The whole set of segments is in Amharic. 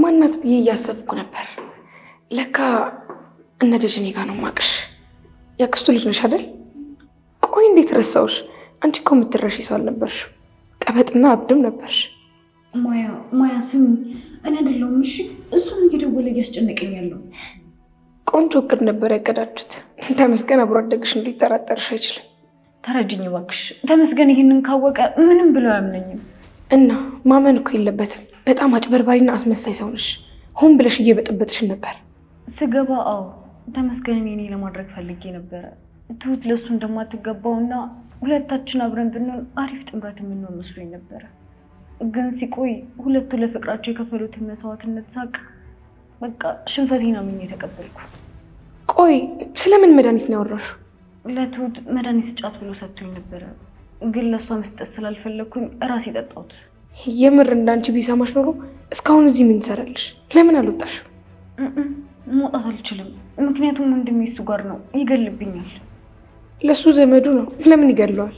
ማናት ብዬ እያሰብኩ ነበር። ለካ እነ ደጀኔ ጋር ነው ማቅሽ። ያክስቱ ልጅ ነሽ አይደል? ቆይ እንዴት ረሳውሽ? አንቺ እኮ የምትረሺ ሰው አልነበርሽም። ቀበጥና አብድም ነበርሽ። ማያ ስሚ፣ እኔ አይደለሁም እሺ። እሱን እየደወለ እያስጨነቀኝ ያለው። ቆንጆ እቅድ ነበር ያቀዳችሁት። ተመስገን አብሮ አደግሽ ሊጠራጠርሽ አይችልም። ተረጅኝ እባክሽ። ተመስገን ይህንን ካወቀ ምንም ብለው አያምነኝም። እና ማመን እኮ የለበትም። በጣም አጭበርባሪና አስመሳይ ሰው ነሽ። ሆን ብለሽ እየበጠበጥሽን ነበር። ስገባ አዎ ተመስገን እኔ ለማድረግ ፈልጌ ነበረ። ትሁት ለሱ እንደማትገባውና ሁለታችን አብረን ብንሆን አሪፍ ጥምረት የምንሆን መስሎኝ ነበረ። ግን ሲቆይ ሁለቱ ለፍቅራቸው የከፈሉትን መስዋዕትነት ሳቅ በቃ ሽንፈቴን አምኜ የተቀበልኩ። ቆይ ስለምን መድኃኒት ነው ያወራሽው? ለትሁት መድኃኒት ስጫት ብሎ ሰጥቶኝ ነበረ። ግን ለእሷ መስጠት ስላልፈለግኩኝ እራሴ ጠጣሁት። የምር እንዳንቺ ቢሰማሽ ኖሮ እስካሁን እዚህ ምን ትሰራለሽ? ለምን አልወጣሽም? መውጣት አልችልም። ምክንያቱም ወንድሜ እሱ ጋር ነው፣ ይገልብኛል። ለሱ ዘመዱ ነው፣ ለምን ይገለዋል?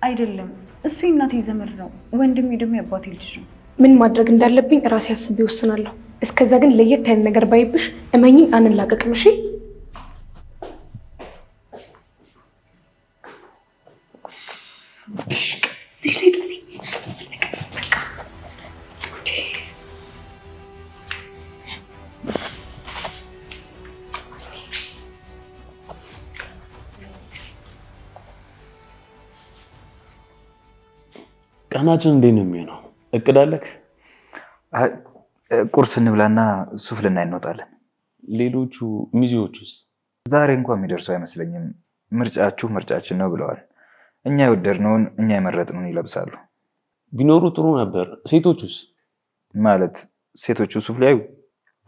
አይደለም፣ እሱ የእናቴ ዘመድ ነው። ወንድሜ ደግሞ የአባቴ ልጅ ነው። ምን ማድረግ እንዳለብኝ እራሴ አስቤ ወስናለሁ። እስከዛ ግን ለየት ያለ ነገር ባይብሽ እመኝኝ አንላቀቅም። እሺ? ቀናችን እንዴት ነው የሚሆነው? እቅድ አለክ? ቁርስ እንብላና ሱፍ ልናይ እንወጣለን። ሌሎቹ ሚዜዎቹስ? ዛሬ እንኳን የሚደርሱ አይመስለኝም። ምርጫችሁ ምርጫችን ነው ብለዋል። እኛ የወደድነውን እኛ የመረጥነውን ይለብሳሉ። ቢኖሩ ጥሩ ነበር። ሴቶቹስ? ማለት ሴቶቹ ሱፍ ሊያዩ?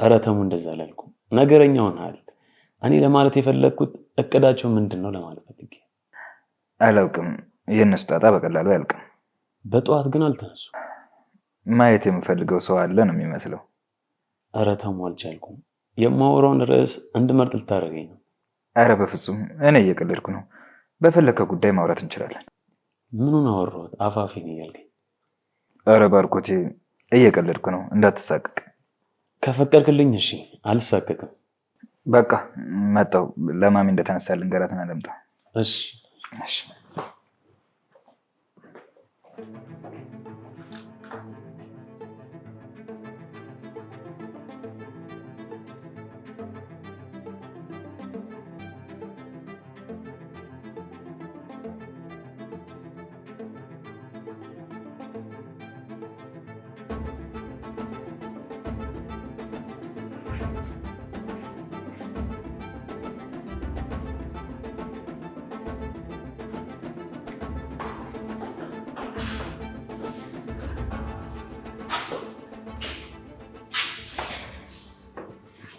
ኧረ ተሙ እንደዛ አላልኩም። ነገረኛ ሆነሃል። እኔ ለማለት የፈለግኩት እቅዳቸው ምንድን ነው ለማለት ፈልጌ። አላውቅም። የእነሱ ጣጣ በቀላሉ አያልቅም። በጠዋት ግን አልተነሱ። ማየት የምፈልገው ሰው አለ ነው የሚመስለው። ኧረ ተሙ አልቻልኩም። የማወራውን ርዕስ እንድመርጥ ልታደርገኝ ነው። ኧረ በፍጹም እኔ እየቀለድኩ ነው። በፈለከው ጉዳይ ማውራት እንችላለን። ምኑን አወራሁት? አፋፌን እያልከኝ። ኧረ ባርኮቴ እየቀለድኩ ነው፣ እንዳትሳቀቅ። ከፈቀድክልኝ እሺ፣ አልሳቀቅም። በቃ መጣሁ። ለማሚ እንደተነሳ ልንገራትና ልምጣ። እሺ እሺ።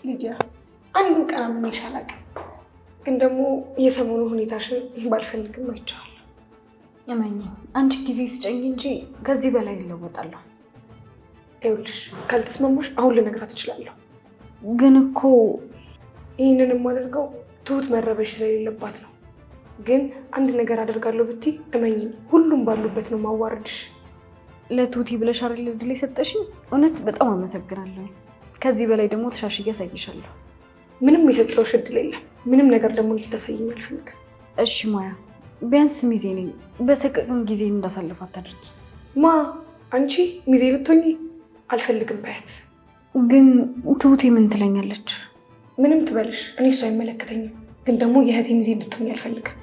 ሊዲያ አንድም ቀን አምኜሽ አላውቅም። ግን ደግሞ የሰሞኑ ሁኔታሽን ባልፈልግም አይቼዋለሁ። እመኚ፣ አንቺ ጊዜ ስጨኝ እንጂ ከዚህ በላይ ይለወጣለሁ። ይኸውልሽ ካልተስማማሽ አሁን ልነግራት እችላለሁ። ግን እኮ ይህንን የማደርገው ትሁት መረበሽ ስለሌለባት ነው። ግን አንድ ነገር አደርጋለሁ ብትይ እመኚ፣ ሁሉም ባሉበት ነው ማዋረድሽ። ለትሁቴ ብለሽ አይደል እድል የሰጠሽኝ? እውነት በጣም አመሰግናለሁ። ከዚህ በላይ ደግሞ ተሻሽዬ አሳይሻለሁ። ምንም የሰጠሁሽ እድል የለም። ምንም ነገር ደግሞ እንድታሳይኝ አልፈልግም። እሺ ማያ፣ ቢያንስ ሚዜ ነኝ። በሰቀቀን ጊዜ እንዳሳልፍ አታድርጊ። ማ አንቺ ሚዜ ልትሆኚ? አልፈልግም በያት። ግን ትሁቴ ምን ትለኛለች? ምንም ትበልሽ፣ እኔ እሱ አይመለከተኝም። ግን ደግሞ የእህቴ ሚዜ እንድትሆኚ አልፈልግም።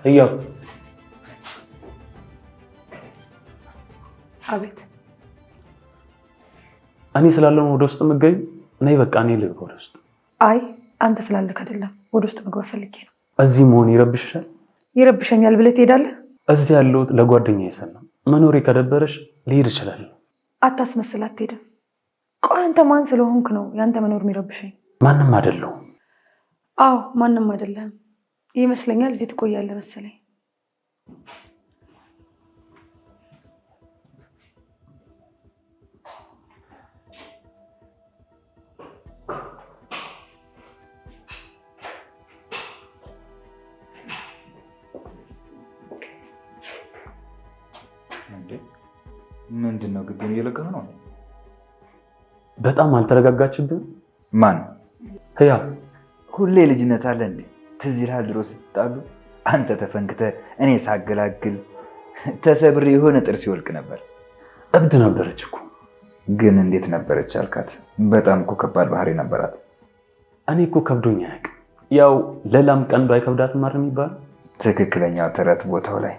እያው አቤት። እኔ ስላለው ወደ ውስጥ የምገኝ ነይ። በቃ እኔ ልግባ ወደ ውስጥ። አይ አንተ ስላለክ አይደለም ወደ ውስጥ መግባት ፈልጌ ነው። እዚህ መሆን ይረብሽሻል? ይረብሸኛል ብለህ ትሄዳለህ? እዚህ ያለሁት ለጓደኛዬ ሰላም። መኖሬ ከደበረሽ ልሄድ እችላለሁ። አታስመስል፣ አትሄድም። ቆይ አንተ ማን ስለሆንክ ነው ያንተ መኖር የሚረብሸኝ? ማንም አይደለሁም። አዎ ማንም አይደለም ይመስለኛል። እዚህ ትቆያለህ መሰለኝ። ምንድነው ግቢውን እየለቀቀ ነው? በጣም አልተረጋጋችብን? ማን? ህያ ሁሌ ልጅነት አለ እንዴ? ትዝ ይልሃል ድሮ ስትጣሉ አንተ ተፈንክተህ እኔ ሳገላግል ተሰብሬ የሆነ ጥርስ ይወልቅ ነበር። እብድ ነበረች እኮ። ግን እንዴት ነበረች አልካት? በጣም እኮ ከባድ ባህሪ ነበራት። እኔ እኮ ከብዶኝ አያውቅም። ያው ለላም ቀንዱ አይከብዳትም አይደል የሚባለው? ትክክለኛው ተረት ቦታው ላይ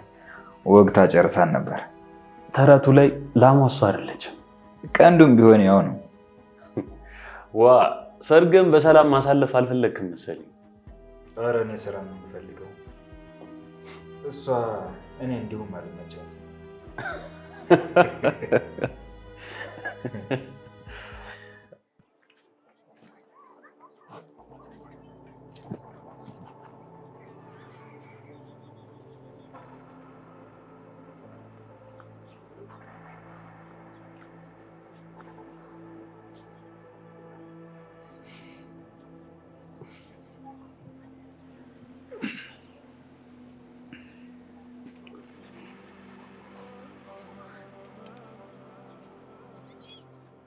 ወግታ ጨርሳን ነበር። ተረቱ ላይ ላሟ እሷ አይደለችም። ቀንዱም ቢሆን ያው ነው። ዋ ሰርግን በሰላም ማሳለፍ አልፈለግክም መሰለኝ። ኧረ እኔ ሰላም ነው የምፈልገው። እሷ እኔ እንዲሁም አልመቻት።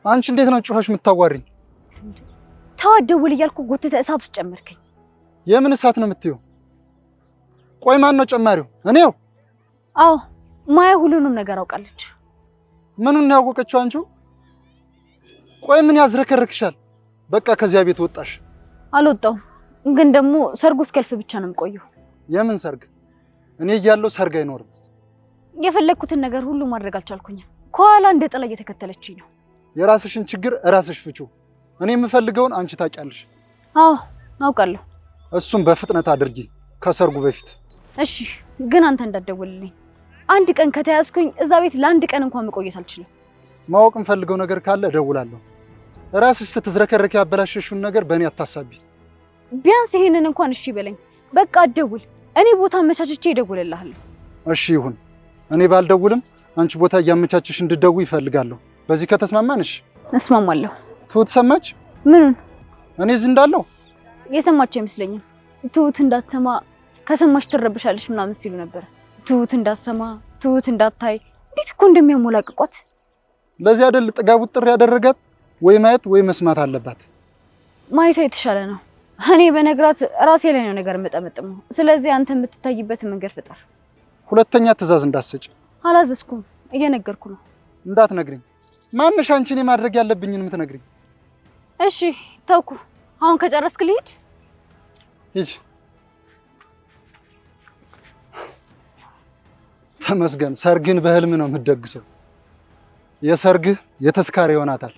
አንቺ እንዴት ነው ጩኸሽ የምታዋሪኝ? ተዋደውል እያልኩ ጎትተህ እሳት ውስጥ ጨመርከኝ። የምን እሳት ነው የምትይው? ቆይ ማን ነው ጨማሪው? እኔው? አዎ ማያ ሁሉንም ነገር አውቃለች። ምኑን ነው ያወቀችው አንቺው? ቆይ ምን ያዝረከርክሻል? በቃ ከዚያ ቤት ወጣሽ። አልወጣሁም፣ ግን ደግሞ ሰርጉ እስኪያልፍ ብቻ ነው የምቆየው። የምን ሰርግ? እኔ እያለሁ ሰርግ አይኖርም። የፈለግኩትን ነገር ሁሉ ማድረግ አልቻልኩኝም። ከኋላ እንደ ጥላ እየተከተለችኝ ነው። የራስሽን ችግር ራስሽ ፍቺው። እኔ የምፈልገውን አንቺ ታውቂያለሽ። አዎ አውቃለሁ። እሱም በፍጥነት አድርጊ ከሰርጉ በፊት። እሺ፣ ግን አንተ እንዳትደውልልኝ። አንድ ቀን ከተያዝኩኝ እዛ ቤት ለአንድ ቀን እንኳን መቆየት አልችልም። ማወቅ የምፈልገው ነገር ካለ እደውላለሁ። ራስሽ ስትዝረከረክ ያበላሸሽውን ነገር በእኔ አታሳቢ። ቢያንስ ይሄንን እንኳን እሺ በለኝ። በቃ አትደውል። እኔ ቦታ አመቻችቼ እደውልልሃለሁ። እሺ ይሁን። እኔ ባልደውልም አንቺ ቦታ እያመቻችሽ እንድትደውይ ይፈልጋለሁ። በዚህ ከተስማማንሽ? እስማማለሁ። ትሁት ሰማች? ምኑን? እኔ እዚህ እንዳለሁ የሰማች አይመስለኝም። ትሁት እንዳትሰማ፣ ከሰማች ትረብሻለች ምናምን ሲሉ ነበር። ትሁት እንዳትሰማ፣ ትሁት እንዳታይ፣ እንዴት እኮ እንደሚያሞላቅቋት። ለዚህ አይደል ጥጋቡ ጥሪ ያደረጋት? ወይ ማየት ወይ መስማት አለባት። ማየቷ የተሻለ ነው። እኔ በነግራት ራሴ ላይ ነው ነገር የምጠመጥመው። ስለዚህ አንተ የምትታይበትን መንገድ ፍጠር። ሁለተኛ ትዕዛዝ እንዳትሰጪ። አላዘዝኩም፣ እየነገርኩ ነው። እንዳትነግሪኝ። ማንሽ አንቺ እኔ ማድረግ ያለብኝን የምትነግሪኝ? እሺ ተውኩ። አሁን ከጨረስክ ልሂድ። ሂጂ። ተመስገን። ሰርግን በህልም ነው የምትደግሰው። የሰርግህ የተስካሪ ይሆናታል።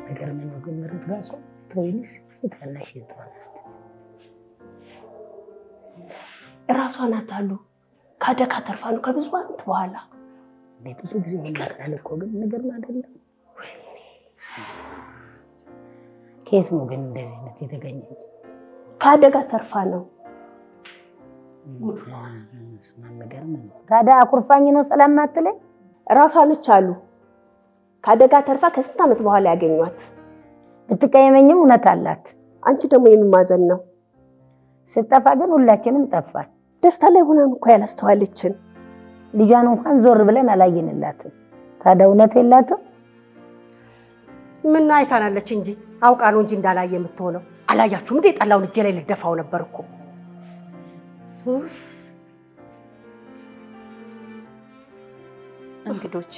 ነገር ምን ነው ግምርት ራሱ ትወይንስ ይታናሽ ይቷል ራሷን አታሉ ካደካ ተርፋ ነው ከብዙ ዓመት በኋላ ብዙ ጊዜ ይመጣል እኮ ግን ነገር አይደለም። ከየት ነው ግን እንደዚህ አይነት የተገኘች? ካደጋ ተርፋ ነው። ስማን ነገር ነው። ታዲያ አኩርፋኝ ነው ሰላም አትለኝ? ራሷን አሉ ካደጋ ተርፋ ከስንት ዓመት በኋላ ያገኟት። ብትቀየመኝም እውነት አላት። አንቺ ደግሞ የምማዘን ነው። ስጠፋ ግን ሁላችንም ጠፋን። ደስታ ላይ ሆናን እኮ ያላስተዋለችን ልጇን እንኳን ዞር ብለን አላየንላትም። ታዲያ እውነት የላትም? ምን አይታናለች እንጂ አውቃ ነው እንጂ እንዳላየ የምትሆነው። አላያችሁም እንዴ? ጠላውን እጄ ላይ ልደፋው ነበር እኮ። እንግዶቼ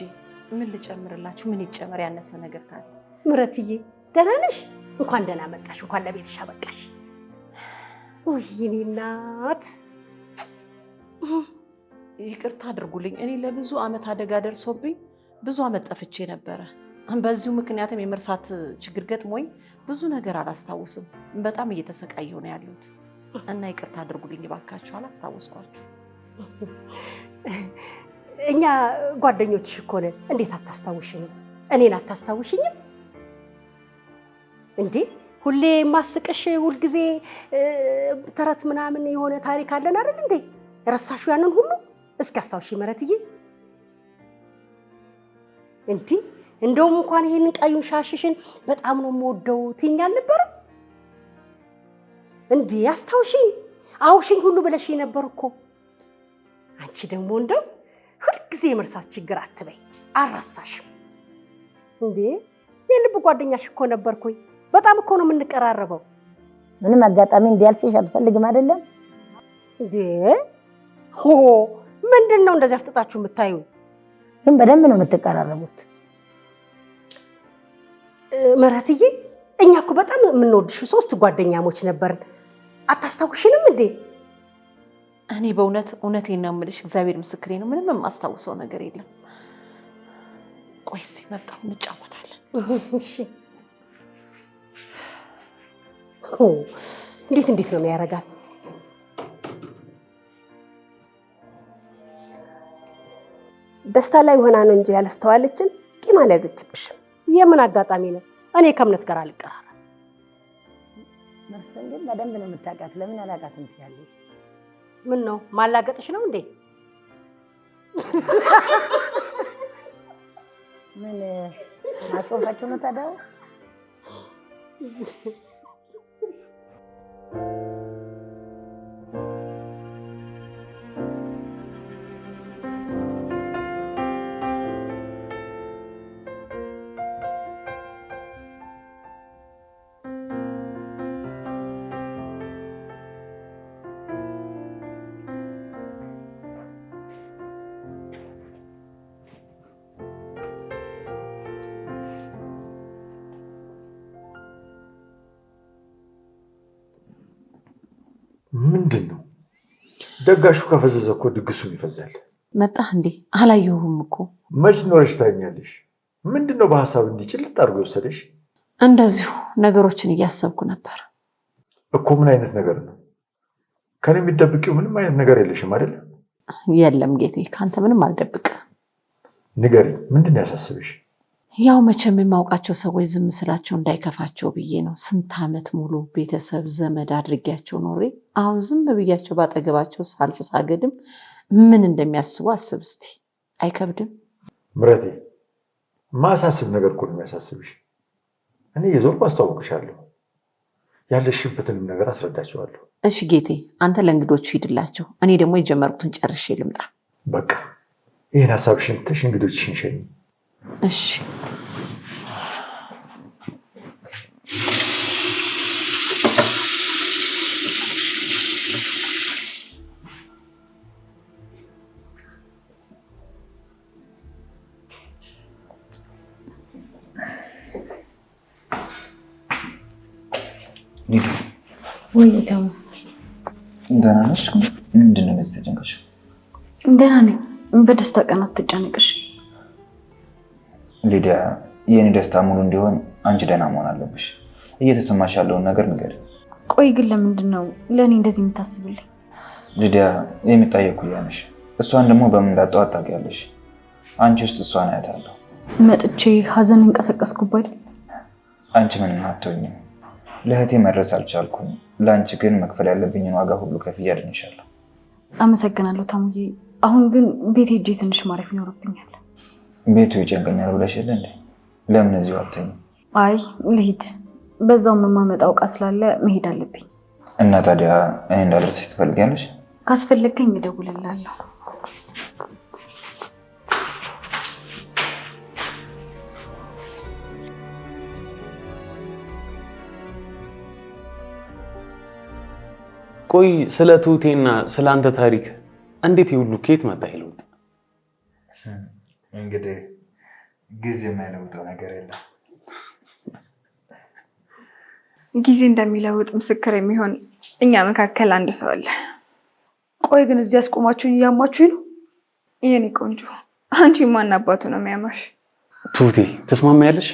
ምን ልጨምርላችሁ? ምን ይጨመር? ያነሰ ነገር ካለ? ምረትዬ ደህና ነሽ? እንኳን ደህና መጣሽ። እንኳን ለቤትሽ አበቃሽ። ውይ የኔ እናት ይቅርታ አድርጉልኝ። እኔ ለብዙ ዓመት አደጋ ደርሶብኝ ብዙ አመት ጠፍቼ ነበረ። በዚሁ ምክንያትም የመርሳት ችግር ገጥሞኝ ብዙ ነገር አላስታውስም። በጣም እየተሰቃየሁ ነው ያለሁት እና ይቅርታ አድርጉልኝ እባካችሁ፣ አላስታወስኳችሁ። እኛ ጓደኞችሽ እኮ ነን። እንዴት አታስታውሽኝም? እኔን አታስታውሽኝም እንዴ? ሁሌ ማስቀሽ ሁልጊዜ ተረት ምናምን የሆነ ታሪክ አለን አይደል እንዴ? ረሳሹ ያንን ሁሉ? እስኪ አስታውሺ ምህረትዬ። እንዴ እንደውም እንኳን ይሄንን ቀዩን ሻሽሽን በጣም ነው የምወደው ትይኝ አልነበረም እንዴ? አስታውሺኝ፣ አውሽኝ ሁሉ ብለሽኝ ነበር እኮ። አንቺ ደግሞ እንደው ሁልጊዜ የመርሳት ችግር አትበይ። አልረሳሽም እንዴ? የልብ ጓደኛሽ እኮ ነበርኩኝ። በጣም እኮ ነው የምንቀራረበው። ምንም አጋጣሚ እንዲያልፍሽ አትፈልግም አይደለም እንዴ? ሆ ምንድነው እንደዚህ አፍጥጣችሁ የምታዩ? ግን በደንብ ነው የምትቀራረቡት። ምህረትዬ እኛ እኮ በጣም የምንወድሽ 3 ጓደኛሞች ነበርን። አታስታውሽንም እንዴ? እኔ እውነቴን ነው የምልሽ፣ እግዚአብሔር ምስክሬ ነው። ምንም የማስታውሰው ነገር የለም። ቆይ እስኪ መጣሁ እንጫወታለን። እሺ። እንዴት ነው የሚያረጋት? ደስታ ላይ ሆና ነው እንጂ ያላስተዋለችን ቂም አልያዘችብሽም። የምን አጋጣሚ ነው? እኔ ከእምነት ጋር አልቀራረም። መርሰን ግን በደንብ ነው የምታውቃት። ለምን አላውቃትም ትያለሽ? ምን ነው ማላገጥሽ ነው እንዴ? ምን ማሾፋችሁ ነው ታዲያ? ምንድን ነው ደጋሹ? ከፈዘዘ እኮ ድግሱም ይፈዛል። መጣህ እንዴ? አላየሁም እኮ። መች ኖረሽ ታኛለሽ? ምንድን ነው በሀሳብ እንዲጭልጥ አድርጎ የወሰደሽ? እንደዚሁ ነገሮችን እያሰብኩ ነበር እኮ። ምን አይነት ነገር ነው? ከኔ የሚደብቂው ምንም አይነት ነገር የለሽም አይደለ? የለም ጌቴ፣ ከአንተ ምንም አልደብቅ። ንገሪኝ፣ ምንድን ነው ያሳስብሽ? ያው መቼም የማውቃቸው ሰዎች ዝም ስላቸው እንዳይከፋቸው ብዬ ነው። ስንት ዓመት ሙሉ ቤተሰብ ዘመድ አድርጊያቸው ኖሬ አሁን ዝም ብያቸው ባጠገባቸው ሳልፍ ሳገድም ምን እንደሚያስቡ አስብ እስቲ። አይከብድም? ምረቴ፣ ማሳስብ ነገር እኮ ነው የሚያሳስብሽ። እኔ የዞርኩ አስተዋውቅሻለሁ፣ ያለሽበትንም ነገር አስረዳቸዋለሁ። እሺ ጌቴ፣ አንተ ለእንግዶቹ ሂድላቸው፣ እኔ ደግሞ የጀመርኩትን ጨርሼ ልምጣ። በቃ ይህን ሀሳብሽን ትተሽ እንግዶችሽን ሸኝ። እሺ። ወይ ተሙ፣ ደህና ነሽ? ምንድን ነው እንደዚህ ተጨንቀሽ? ደህና ነኝ። በደስታ ቀን አትጨነቅሽ ሊዲያ። የኔ ደስታ ሙሉ እንዲሆን አንቺ ደህና መሆን አለብሽ። እየተሰማሽ ያለውን ነገር ንገሪኝ። ቆይ ግን ለምንድን ነው ለእኔ እንደዚህ የምታስብልኝ? ሊዲያ የሚጣየው እኩያ ነሽ። እሷን ደግሞ በምን እንዳጣኋት ታውቂያለሽ። አንቺ ውስጥ እሷን አያታለሁ። መጥቼ ሀዘን እንቀሰቀስኩብህ አይደል? አንቺ ምንም አትሆኝም። ለእህቴ መድረስ አልቻልኩም። ለአንቺ ግን መክፈል ያለብኝን ዋጋ ሁሉ ከፍዬ አድንሻለሁ። አመሰግናለሁ ታሙዬ። አሁን ግን ቤት ሄጄ ትንሽ ማረፍ ይኖርብኛል። ቤቱ ይጨንቀኛል ብለሽ የለ እንዴ? ለምን እዚሁ አትተኝም? አይ ልሂድ። በዛው የማመጣው ዕቃ ስላለ መሄድ አለብኝ። እና ታዲያ እኔ እንዳደርስሽ ትፈልጊያለሽ? ካስፈለገኝ እደውልልሃለሁ። ቆይ ስለ ትሁቴና ስለ አንተ ታሪክ እንዴት ይሁሉ ከየት መጣ ይሉት? እንግዲህ ጊዜ የማይለውጠው ነገር የለም። ጊዜ እንደሚለውጥ ምስክር የሚሆን እኛ መካከል አንድ ሰው አለ። ቆይ ግን እዚህ ያስቆማችሁኝ እያማችሁኝ ነው? የኔ ቆንጆ አንቺ ማን አባቱ ነው የሚያማሽ? ትሁቴ ተስማማያለሽ?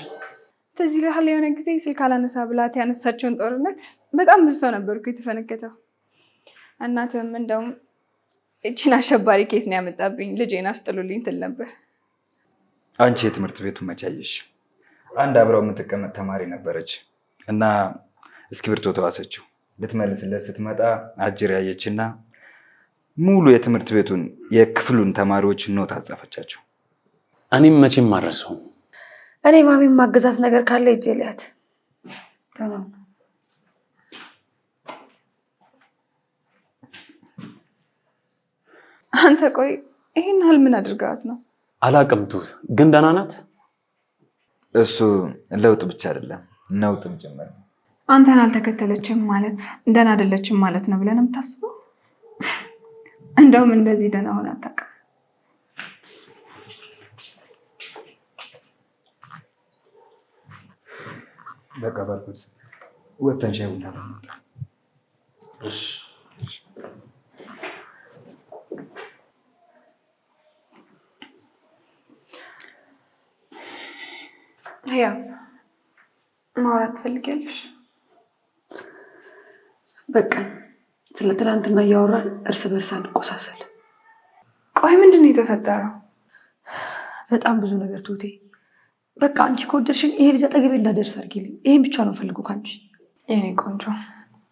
ትዝ ይልሃል የሆነ ጊዜ ስልክ አላነሳ ብላት ያነሳቸውን ጦርነት በጣም ብዙ ሰው ነበርኩ የተፈነከተው። እናትም እንደውም እቺን አሸባሪ ኬት ነው ያመጣብኝ ልጄን አስጥሉልኝ ትል ነበር። አንቺ የትምህርት ቤቱን መቻየሽ አንድ አብረው የምትቀመጥ ተማሪ ነበረች እና እስክሪብቶ ተዋሰችው። ልትመልስለት ስትመጣ አጅር ያየችና ሙሉ የትምህርት ቤቱን የክፍሉን ተማሪዎች ኖት አጻፈቻቸው። እኔም መቼም ማረሰው። እኔ ማሚም ማገዛት ነገር ካለ እጄ ሊያት አንተ ቆይ ይሄን ያህል ምን አድርጋት ነው? አላቅም ትሁት፣ ግን ደህና ናት። እሱ ለውጥ ብቻ አይደለም ነውጥም ጭምር ነው። አንተን አልተከተለችም ማለት ደህና አይደለችም ማለት ነው ብለን የምታስበው? እንደውም እንደዚህ ደህና ሆነ አታውቅም። በቃ ባልኩት ወተን ሻይ ቡና ነው። እሺ ያ ማውራት ትፈልጊያለሽ? በቃ ስለ ትናንትና እያወራን እርስ በርስ አንቆሳሰል። ቆይ ምንድን ነው የተፈጠረው? በጣም ብዙ ነገር ትሁቴ። በቃ አንቺ ከወደድሽኝ ይሄ ልጅ አጠገቤ እንዳደርስ አድርጊልኝ። ይሄን ብቻ ነው ፈልጉ ካንቺ። የኔ ቆንጆ፣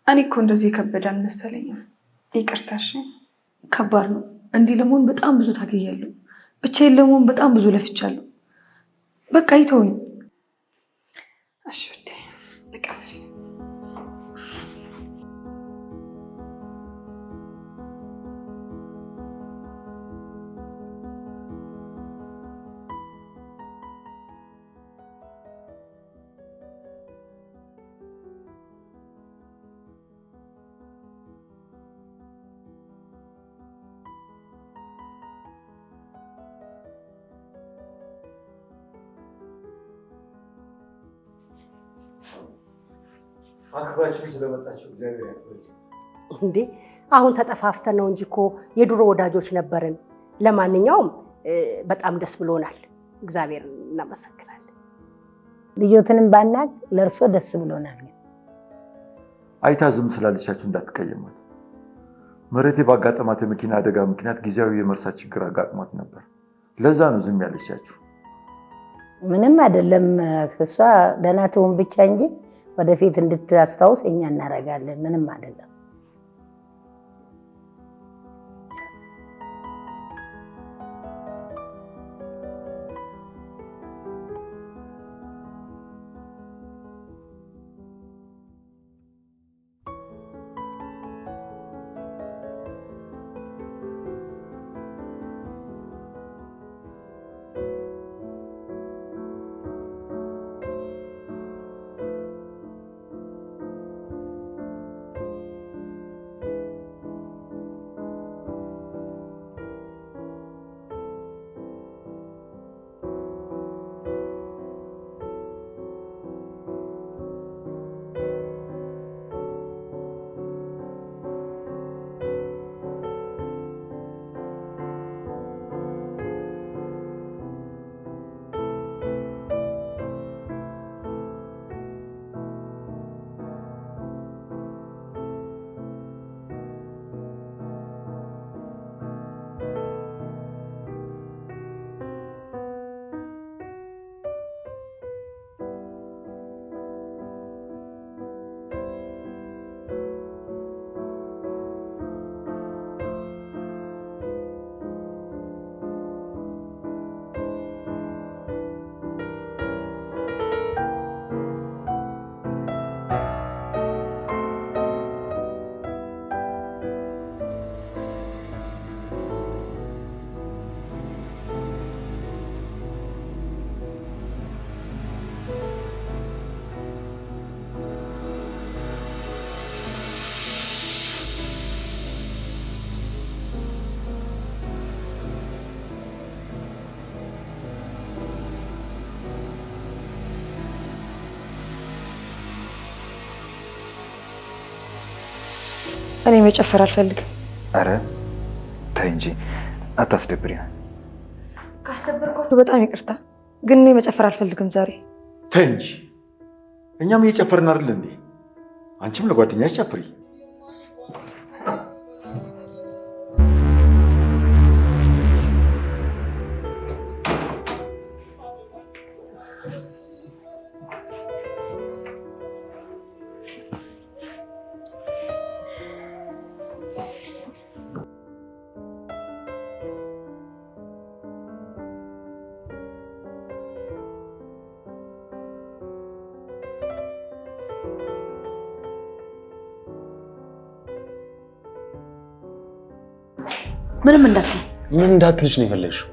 እኔ እኮ እንደዚህ የከበደ አልመሰለኝም። ይቅርታሽ። ከባድ ነው። እንዲህ ለመሆን በጣም ብዙ ታገያለሁ። ብቻዬን ለመሆን በጣም ብዙ ለፍቻለሁ። በቃ ይተውኝ። እሺ ውዴ፣ ልቀፍሽ። አክብራችሁ ስለመጣችሁ እግዚአብሔር ያክብርልኝ። እንዴ አሁን ተጠፋፍተን ነው እንጂ እኮ የድሮ ወዳጆች ነበርን። ለማንኛውም በጣም ደስ ብሎናል። እግዚአብሔር እናመሰግናለን። ልጆትንም ባናቅ ለእርሶ ደስ ብሎናል። አይታ ዝም ስላለቻችሁ እንዳትቀየማት። መሬቴ ባጋጠማት የመኪና አደጋ ምክንያት ጊዜያዊ የመርሳት ችግር አጋጥሟት ነበር። ለዛ ነው ዝም ያለቻችሁ። ምንም አይደለም። እሷ ደህና ትሁን ብቻ እንጂ ወደፊት እንድታስታውስ እኛ እናደርጋለን። ምንም አይደለም። እኔ መጨፈር አልፈልግም። አረ ተይ እንጂ አታስደብሪኝ። ካስደበርኳችሁ በጣም ይቅርታ፣ ግን እኔ መጨፈር አልፈልግም ዛሬ። ተይ እንጂ እኛም እየጨፈርን አይደል እንዴ? አንቺም ለጓደኛሽ ጨፍሪ። ምንም እንዳትል። ምን እንዳትልሽ ነው የፈለግሽው?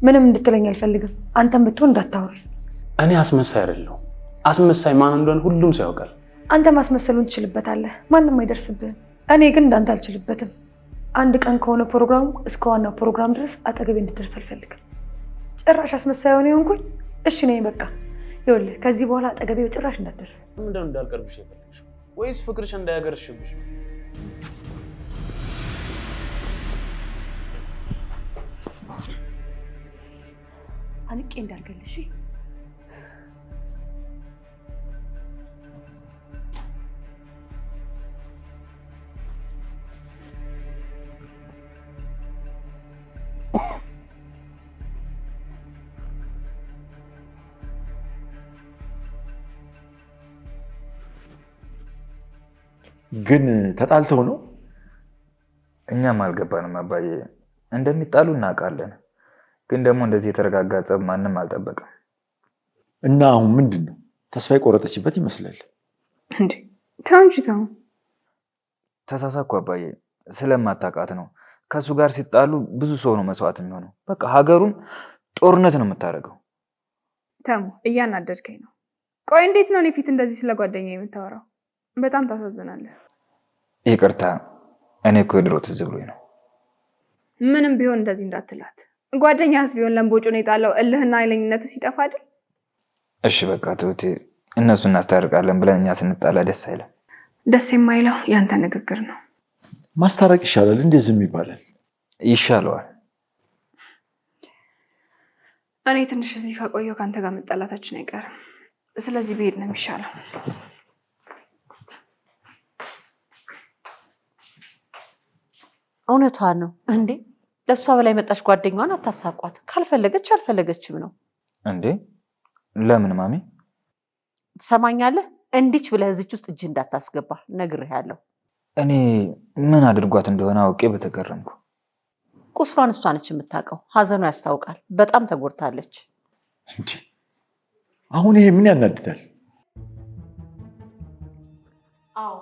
ምንም እንድትለኝ አልፈልግም። አንተም ብትሆን እንዳታወሪ። እኔ አስመሳይ አይደለሁም። አስመሳይ ማን እንደሆነ ሁሉም ሰው ያውቃል። አንተ ማስመሰሉን ትችልበታለህ፣ ማንም አይደርስብህም። እኔ ግን እንዳንተ አልችልበትም። አንድ ቀን ከሆነ ፕሮግራሙ እስከ ዋናው ፕሮግራም ድረስ አጠገቤ እንድትደርስ አልፈልግም። ጭራሽ አስመሳይ ሆነ ይሆንኩኝ። እሺ ነኝ በቃ። ይኸውልህ ከዚህ በኋላ አጠገቤ ጭራሽ እንዳትደርስ። ምንድነው እንዳልቀርብሽ የፈለግሽው? ወይስ ፍቅርሽ እንዳያገርሽብሽ ነው? አንቄ እንዳልገልሽ። ግን ተጣልተው ነው? እኛም አልገባንም አባዬ። እንደሚጣሉ እናውቃለን፣ ግን ደግሞ እንደዚህ የተረጋጋ ጸብ ማንም አልጠበቀም። እና አሁን ምንድን ነው? ተስፋ የቆረጠችበት ይመስላል። እንዴ ተው እንጂ ተው። ተሳሳኩ አባዬ፣ ስለማታውቃት ነው። ከእሱ ጋር ሲጣሉ ብዙ ሰው ነው መስዋዕት የሚሆነው። በቃ ሀገሩን ጦርነት ነው የምታደርገው። ተሙ እያናደድከኝ ነው። ቆይ እንዴት ነው እኔ ፊት እንደዚህ ስለ ጓደኛ የምታወራው? በጣም ታሳዝናለህ። ይቅርታ፣ እኔ እኮ የድሮ ትዝ ብሎኝ ነው። ምንም ቢሆን እንደዚህ እንዳትላት። ጓደኛስ ቢሆን ለምቦጩን የጣለው እልህና ኃይለኝነቱ ሲጠፋ አይደል? እሺ በቃ ትሁቴ፣ እነሱ እናስታርቃለን ብለን እኛ ስንጣላ ደስ አይለም። ደስ የማይለው ያንተ ንግግር ነው። ማስታረቅ ይሻላል። እንዴት ዝም ይባላል? ይሻለዋል። እኔ ትንሽ እዚህ ከቆየሁ ከአንተ ጋር መጣላታችን አይቀርም። ስለዚህ ብሄድ ነው የሚሻለው። እውነቷን ነው እንዴ? ለእሷ በላይ መጣች ጓደኛዋን አታሳቋት። ካልፈለገች አልፈለገችም ነው እንዴ? ለምን ማሚ? ትሰማኛለህ? እንዲች ብለህ እዚች ውስጥ እጅ እንዳታስገባ ነግሬሃለሁ። እኔ ምን አድርጓት እንደሆነ አውቄ በተገረምኩ። ቁስሏን እሷ ነች የምታውቀው። ሀዘኑ ያስታውቃል። በጣም ተጎድታለች። እንዴ አሁን ይሄ ምን ያናድዳል? አዎ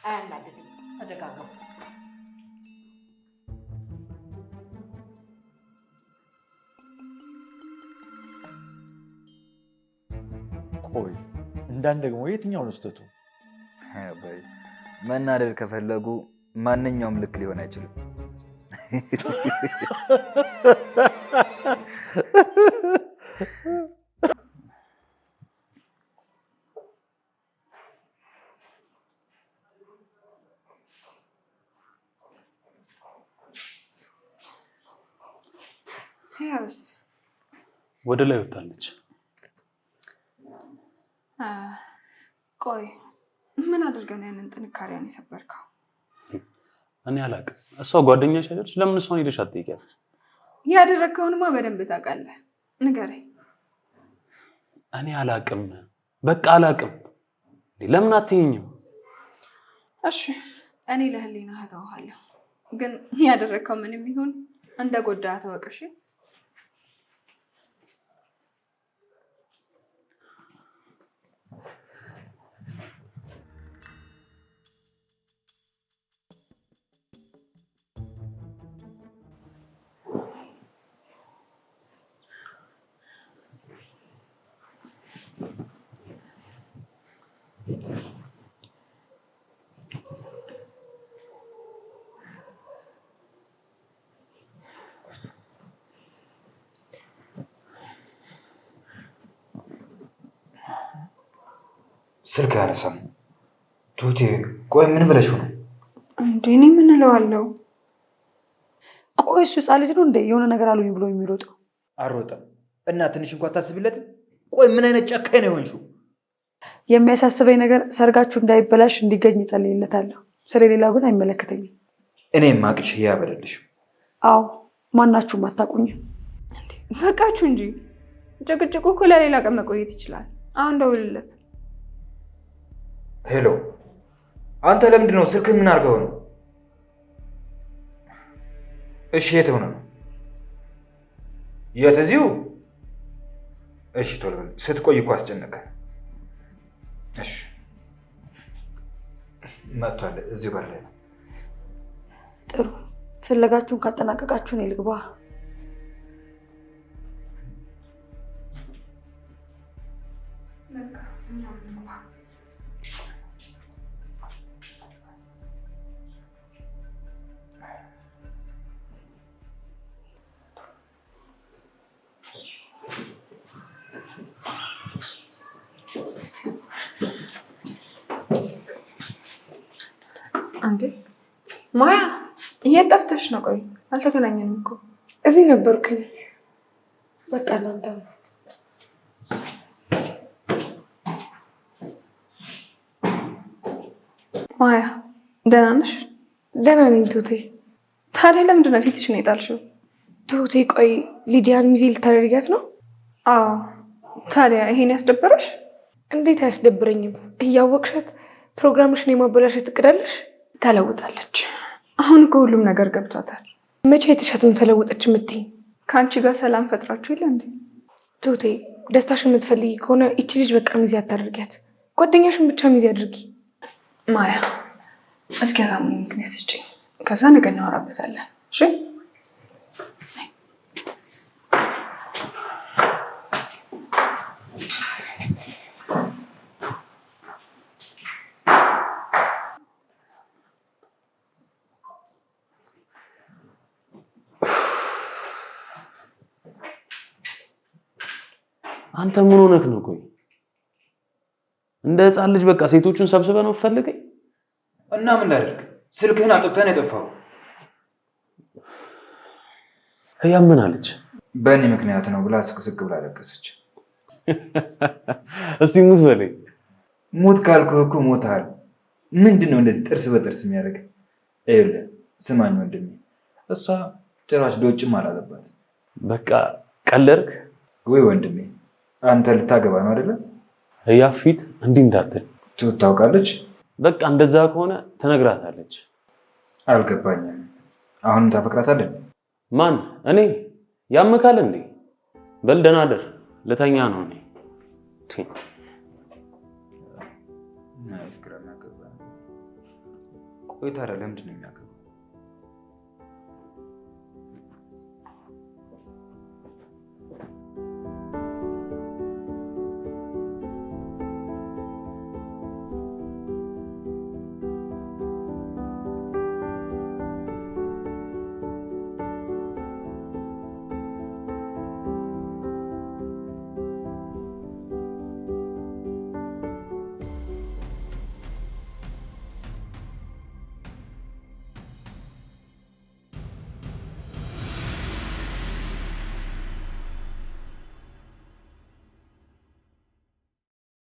አያናድድም። ተደጋገሙ። ቆይ እንዳን ደግሞ የትኛው ነው ስህተቱ? መናደድ ከፈለጉ ማንኛውም ልክ ሊሆን አይችልም። ያውስ ወደ ላይ ወጣለች። ቆይ ምን አድርገህ ነው ያንን ጥንካሬውን የሰበርከው? እኔ አላውቅም። እሷ ጓደኛሽ አይደለች? ለምን እሷን ሄደሽ አትጠይቂያት? ያደረግከውንማ በደንብ ታውቃለህ። ንገረኝ። እኔ አላውቅም፣ በቃ አላውቅም። ለምን አትይኝም? እሺ እኔ ለህሊና እተውሃለሁ፣ ግን ያደረግከው ምንም ይሁን እንደጎዳህ ተወቅ። እሺ ስልክ ያነሳም። ትሁቴ ቆይ ምን ብለሽው ነው? እንዴ እኔ ምን እለዋለሁ? ቆይ እሱ ሕፃን ልጅ ነው እንዴ የሆነ ነገር አሉኝ ብሎ የሚሮጠው? አልሮጠም እና ትንሽ እንኳን ታስቢለትም? ቆይ ምን አይነት ጨካኝ ነው የሆንሽው? የሚያሳስበኝ ነገር ሰርጋችሁ እንዳይበላሽ እንዲገኝ እጸልይለታለሁ። ስለሌላው ግን አይመለከተኝም። እኔ ማቅሽ ያበደልሽ። አዎ ማናችሁም አታውቁኝም። በቃችሁ እንጂ ጭቅጭቁ እኮ ለሌላ ቀን መቆየት ይችላል። አሁን ደውልለት። ሄሎ፣ አንተ ለምንድን ነው ስልክህ ምን አድርገው ነው? እሺ የት ሆነ ነው? የት? እዚሁ? እሺ ቶሎ በል፣ ስትቆይ እኮ አስጨነቀህ። እሺ መጥቷል፣ እዚሁ ጋር ላይ ነው። ጥሩ፣ ፍለጋችሁን ካጠናቀቃችሁ እኔ ልግባ። አንዴ ማያ፣ የት ጠፍተሽ ነው? ቆይ አልተገናኘንም እኮ። እዚህ ነበርኩኝ። በቃ እናንተ ማያ ደህና ነሽ? ደህና ነኝ ቱቴ። ታዲያ ለምንድን ነው ፊትሽን የጣልሽው? ቱቴ ቆይ ሊዲያን ሚዜ ልታደርጊያት ነው? አዎ። ታዲያ ይሄን ያስደበረሽ? እንዴት አያስደብረኝም? እያወቅሻት ፕሮግራምሽን የማበላሸት እቅዳለሽ? ተለውጣለች። አሁን እኮ ሁሉም ነገር ገብቷታል። መቼ የተሻትን ተለወጠች የምትይኝ? ከአንቺ ጋር ሰላም ፈጥራችሁ የለ እንዴ? ቱቴ ደስታሽን የምትፈልጊ ከሆነ ይቺ ልጅ በቃ ሚዜ አታደርጊያት። ጓደኛሽን ብቻ ሚዜ አድርጊ። ማያ እስኪ ያሳምኝ ምክንያት ስጭኝ፣ ከዛ ነገ እናወራበታለን። እሺ አንተ ምን ሆነህ ነው? ቆይ እንደ ሕፃን ልጅ በቃ ሴቶቹን ሰብስበህ ነው ፈልገኝ እና ምን ላድርግ? ስልክህን አጥፍተህ ነው የጠፋው። ያምናለች በእኔ ምክንያት ነው ብላ ስቅስቅ ብላ ለቀሰች። እስቲ ሙት በለኝ። ሞት ካልኩህ እኮ ሞታል። ምንድን ነው እንደዚህ ጥርስ በጥርስ የሚያደርግ? ይኸውልህ ስማኝ ወንድሜ፣ እሷ ጭራሽ ዶጭም አላለባት። በቃ ቀለድክ ወይ ወንድሜ? አንተ ልታገባ ነው አይደለ? ህያብ ፊት እንዲህ እንዳትል። ትሁት ታውቃለች? በቃ እንደዛ ከሆነ ትነግራታለች። አልገባኝም። አሁንም ታፈቅራታለህ? ማን? እኔ? ያምካል እንዴ? በል ደህና እደር፣ ልተኛ ነው እኔ። ቆይ ታዲያ ለምንድን ነው የሚያውቀው?